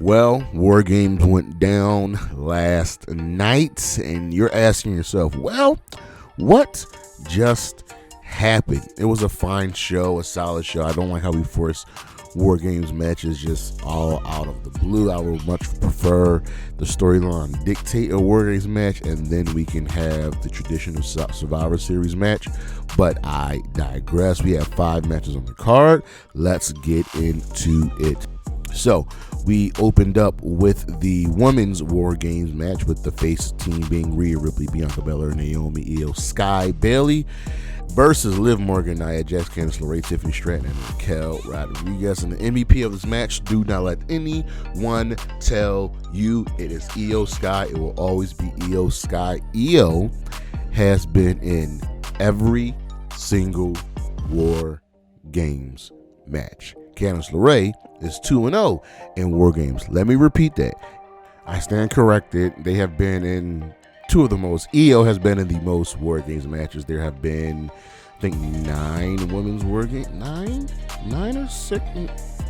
Well, WarGames went down last night, and you're asking yourself, well, what just happened? It was a fine show, a solid show. I don't like how we force WarGames matches just all out of the blue. I would much prefer the storyline dictate a WarGames match, and then we can have the traditional Survivor Series match. But I digress. We have 5 matches on the card. Let's get into it. So we opened up with the women's WarGames match with the face team being Rhea, Ripley, Bianca, Belair, Naomi, Io, Sky, Bayley versus Liv Morgan, Nia Jax, Candice, LaRae, Tiffany, Stratton, and Raquel Rodriguez. And the MVP of this match, do not let anyone tell you it is Io Sky. It will always be Io Sky. Io has been in every single WarGames match. Candice LaRae is 2-0 in WarGames. Let me repeat that. I stand corrected. They have been in 2 of the most. Io has been in the most WarGames matches. There have been, I think, 9 women's WarGames, 9 or 6,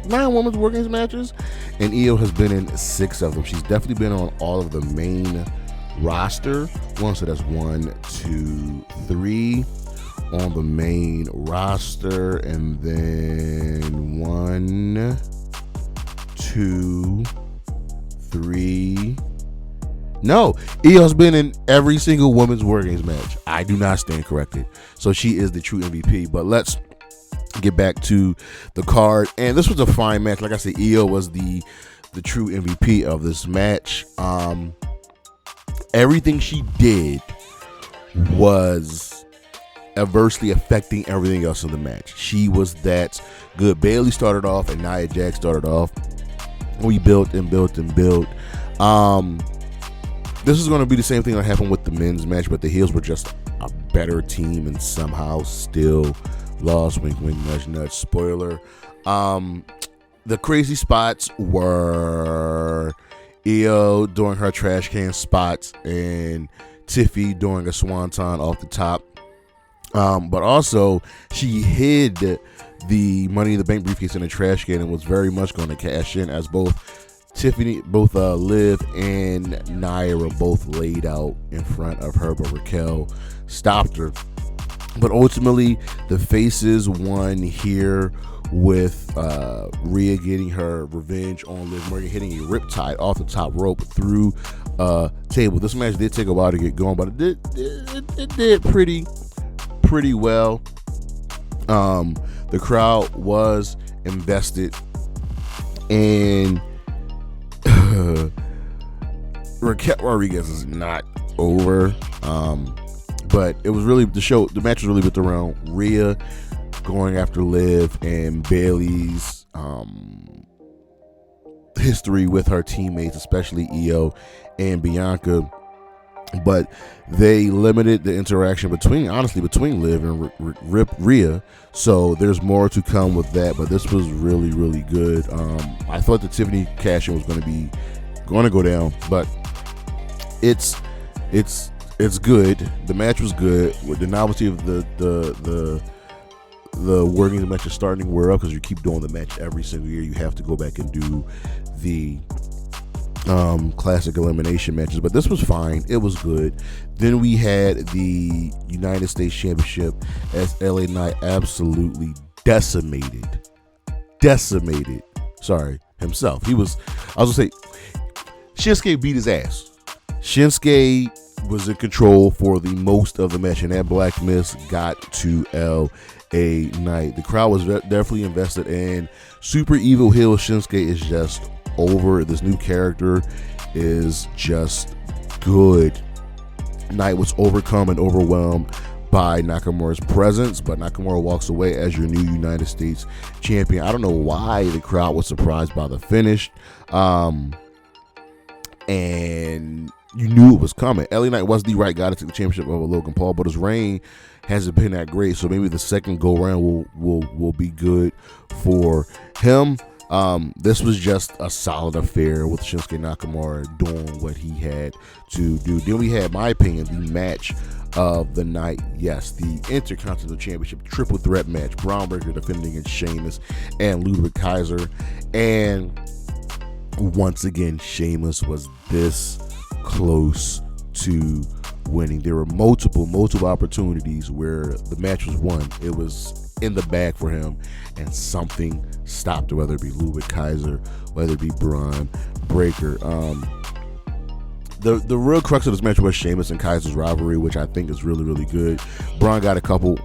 9 women's WarGames matches, and Io has been in 6 of them. She's definitely been on all of the main roster. So that's 1, 2, 3 on the main roster, and then 1, 2, 3. No, Io's been in every single women's WarGames match. I do not stand corrected. So she is the true MVP. But let's get back to the card. And this was a fine match. Like I said, Io was the true MVP of this match. Everything she did was adversely affecting everything else in the match. She was that good. Bayley started off and Nia Jax started off. We built and built and built. This is going to be the same thing that happened with the men's match, but the heels were just a better team and somehow still lost. Wink, wink, nudge, nudge. Spoiler. The crazy spots were Io doing her trash can spots and Tiffy doing a swanton off the top. But also, she hid the Money in the Bank briefcase in the trash can and was very much going to cash in, as both Tiffany, Liv and Nia were both laid out in front of her, but Raquel stopped her. But ultimately, the faces won here with Rhea getting her revenge on Liv Morgan, hitting a riptide off the top rope through a table. This match did take a while to get going, but it did pretty well. The crowd was invested, and Raquel Rodriguez is not over, but it was really the match was really built around Rhea going after Liv and Bayley's history with her teammates, especially Io and Bianca. But they limited the interaction between Liv and Rhea. So there's more to come with that. But this was really, really good. I thought the Tiffany cash-in was going to go down, but it's good. The match was good. With the novelty of the WarGames match is starting to wear up, because you keep doing the match every single year. You have to go back and do the classic elimination matches, but this was fine. It was good. Then we had the United States Championship as LA Knight absolutely decimated himself. Shinsuke beat his ass. Shinsuke was in control for the most of the match, and that Black Mist got to LA Knight. The crowd was definitely invested, and super evil heel Shinsuke is just over. This new character is just good. Knight was overcome and overwhelmed by Nakamura's presence, but Nakamura walks away as your new United States champion. I don't know why the crowd was surprised by the finish, and you knew it was coming. LA Knight was the right guy to take the championship over Logan Paul, but his reign hasn't been that great, so maybe the second go round will be good for him. This was just a solid affair with Shinsuke Nakamura doing what he had to do. Then we had, my opinion, the match of the night. Yes, the Intercontinental Championship triple threat match. Bron defending against Sheamus and Ludwig Kaiser. And once again, Sheamus was this close to winning. There were multiple opportunities where the match was won. It was in the bag for him, and something stopped it, whether it be Ludwig, Kaiser, whether it be Bron, Breaker. The real crux of this match was Sheamus and Kaiser's rivalry, which I think is really, really good. Bron got a couple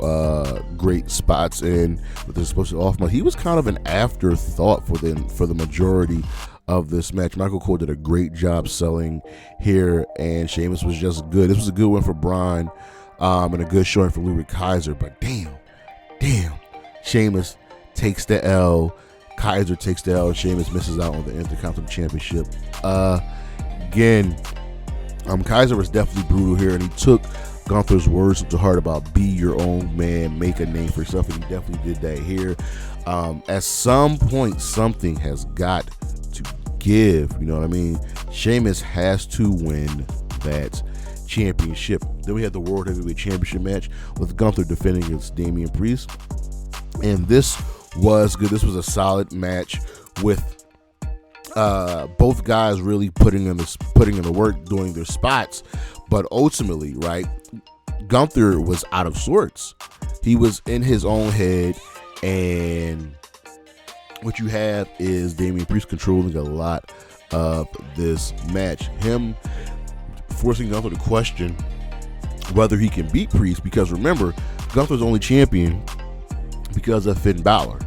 great spots in with his supposed to off, but he was kind of an afterthought for the majority of this match. Michael Cole did a great job selling here, and Sheamus was just good. This was a good one for Bron, and a good showing for Ludwig Kaiser, but damn, Sheamus takes the L. Kaiser takes the L. Sheamus misses out on the Intercontinental Championship. Again, Kaiser was definitely brutal here, and he took Gunther's words to heart about be your own man, make a name for yourself, and he definitely did that here. At some point, something has got to give, you know what I mean? Sheamus has to win that championship. Then we had the World Heavyweight Championship match with Gunther defending against Damien Priest, and this was good. This was a solid match with both guys really putting in the work, doing their spots, but ultimately, right, Gunther was out of sorts. He was in his own head, and what you have is Damien Priest controlling a lot of this match. Him forcing Gunther to question whether he can beat Priest, because remember, Gunther's only champion because of Finn Balor,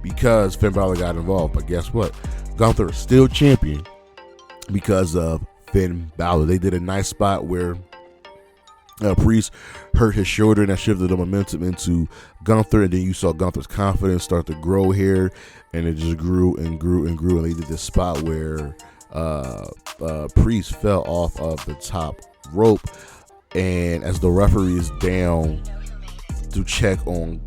because Finn Balor got involved. But guess what? Gunther is still champion because of Finn Balor. They did a nice spot where Priest hurt his shoulder, and that shifted the momentum into Gunther, and then you saw Gunther's confidence start to grow here, and it just grew and grew and grew, and they did this spot where Priest fell off of the top rope, and as the referee is down to check on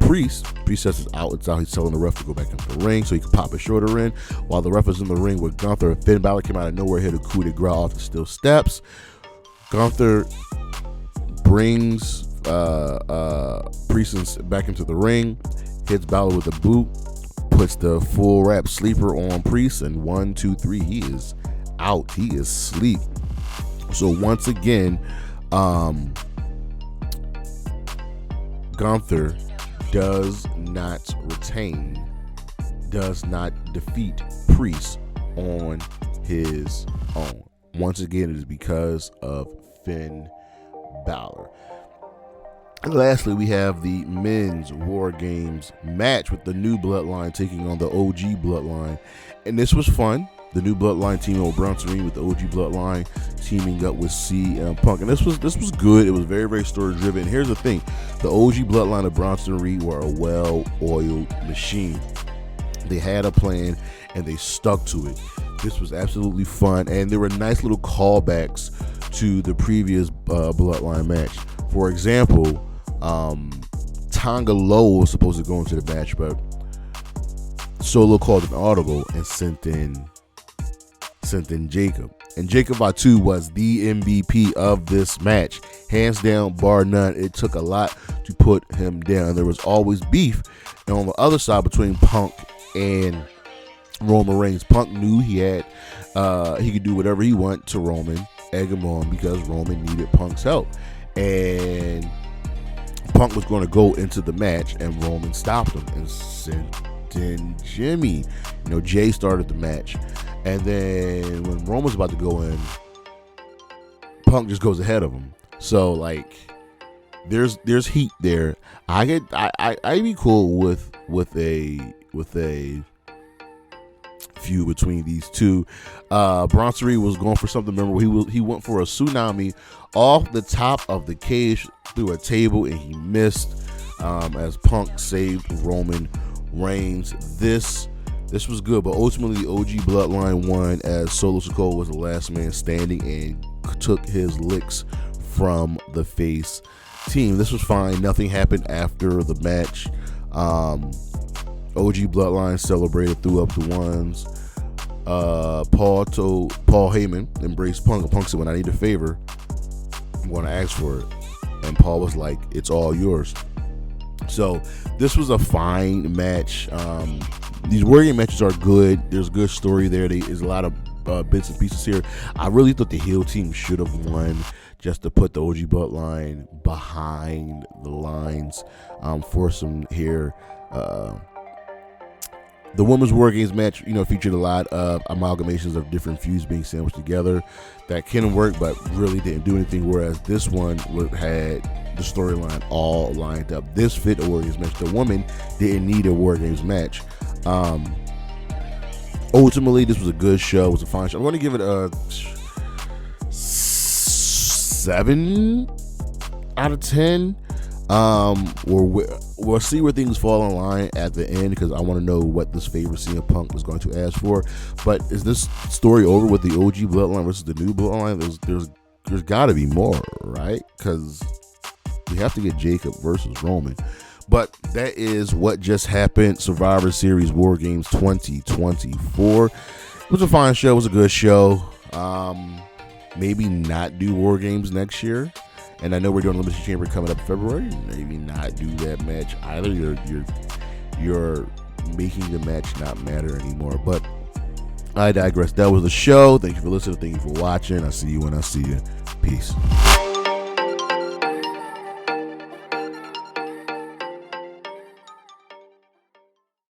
Priest says it's out. He's telling the ref to go back into the ring so he can pop his shoulder in. While the ref is in the ring with Gunther, Finn Balor came out of nowhere, hit a coup de grace off the steel steps. Gunther brings Priest back into the ring, hits Balor with a boot, puts the full wrap sleeper on Priest, and 1, 2, 3, he is out. He is asleep. So once again, Gunther does not defeat Priest on his own. Once again, it is because of Finn Balor. And lastly, we have the men's WarGames match with the new Bloodline taking on the OG Bloodline. And this was fun. The new Bloodline teaming with Bronson with the OG Bloodline teaming up with CM Punk. And this was good. It was very, very story driven. Here's the thing. The OG Bloodline of Bronson Reed were a well-oiled machine. They had a plan and they stuck to it. This was absolutely fun. And there were nice little callbacks to the previous Bloodline match. For example, Tonga Low was supposed to go into the match, but Solo called an audible and sent in Jacob. And Jacob Fatu was the MVP of this match. Hands down, bar none. It took a lot to put him down. There was always beef. And on the other side between Punk and Roman Reigns, Punk knew he could do whatever he wanted to Roman, egg him on, because Roman needed Punk's help. And Punk was going to go into the match, and Roman stopped him and sent in Jimmy. Jay started the match. And then when Roman's about to go in, Punk just goes ahead of him. So there's heat there. I'd be cool with a feud between these two. Bronson Reed was going for something. Remember, he went for a tsunami off the top of the cage through a table, and he missed as Punk saved Roman Reigns. This was good, but ultimately OG Bloodline won as Solo Sikoa was the last man standing and took his licks from the face team. This was fine. Nothing happened after the match. OG Bloodline celebrated, threw up the ones. Paul Heyman embraced Punk. Punk said, "When I need a favor, I'm going to ask for it." And Paul was like, "It's all yours." So this was a fine match. these WarGame matches are good. There's good story there. There's a lot of bits and pieces here. I really thought the heel team should have won, just to put the OG Bloodline behind the lines for some here. The women's WarGames match, featured a lot of amalgamations of different feuds being sandwiched together that can work, but really didn't do anything. Whereas this one had the storyline all lined up. This fit a WarGames match. The woman didn't need a WarGames match. Ultimately, this was a good show. It was a fine show. I'm going to give it a 7 out of 10. We'll see where things fall in line at the end, because I want to know what this favorite CM Punk is going to ask for. But is this story over with the OG Bloodline versus the new Bloodline? There's got to be more, right? Because we have to get Jacob versus Roman. But that is what just happened. Survivor Series WarGames 2024. It was a fine show. It was a good show. Maybe not do WarGames next year. And I know we're doing Elimination Chamber coming up in February. Maybe not do that match either. You're making the match not matter anymore. But I digress. That was the show. Thank you for listening. Thank you for watching. I'll see you when I see you. Peace.